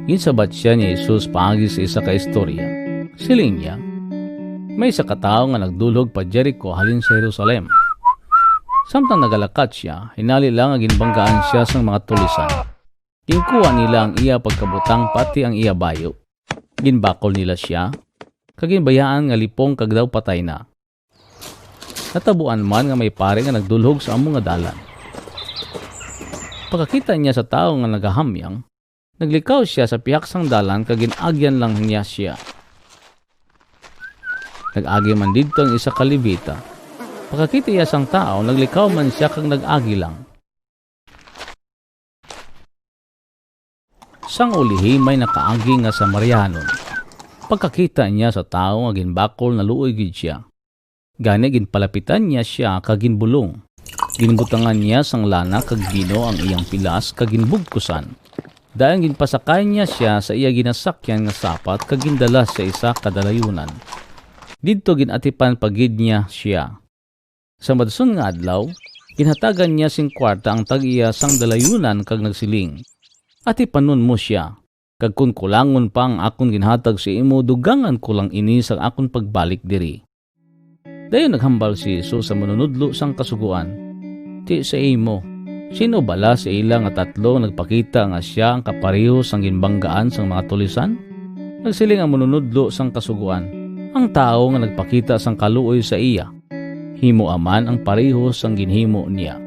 Ginsabat siya ni Jesus paagi sa isa ka istorya. Siling niya, may isa ka tao nga nagdulog pa Jericho halin sa Jerusalem. Samtang nagalakat siya, hinali lang nga ginbanggaan siya sa mga tulisan. Ginkuha nila ang iya pagkabutang pati ang iya bayo. Ginbakol nila siya, kaginbayaan nga lipong kagdaw patay na. Natabuan man nga may pare nga nagdulhog sa among nga dalan. Pagkakita niya sa tao nga nagahamyang, naglikaw siya sa pihaksang dalan kagin-agyan lang niya siya. Nag-agi man dito ang isa ka Levita. Pagkakita niya sang tao, naglikaw man siya kag nag-agi lang. Sang ulihi may nakaagi nga Samarianon. Pagkakita niya sa tao nga ginbakol na luoy gid siya. Gani ginpalapitan niya siya kag ginbulong. Ginbutangan niya sang lana kag bino ang iyang pilas kag ginbugkusan. Dahil ginpasakay niya siya sa iya ginasakyan nga sapat kag gindala sa isa kadalayunan. Didto ginatipan pagid niya siya. Sa madson nga adlaw, ginhatagan niya sing kwarta ang tag-iya sang dalayunan kag nagsiling. Atipanon mo siya, kag kun kulangon pa ang akon ginhatag sa imo, dugangan ko lang ini sa akon pagbalik diri. Dayon naghambal si Jesus sa manunudlo sang kasuguan. Ti sa imo, sino bala sa ilang nga tatlo nagpakita nga siya ang kapareho sang ginbanggaan sang mga tulisan? Nagsiling ang manunudlo sang kasuguan. Ang tao nga nagpakita sang kaluoy sa iya, himo aman ang pareho sang ginhimo niya.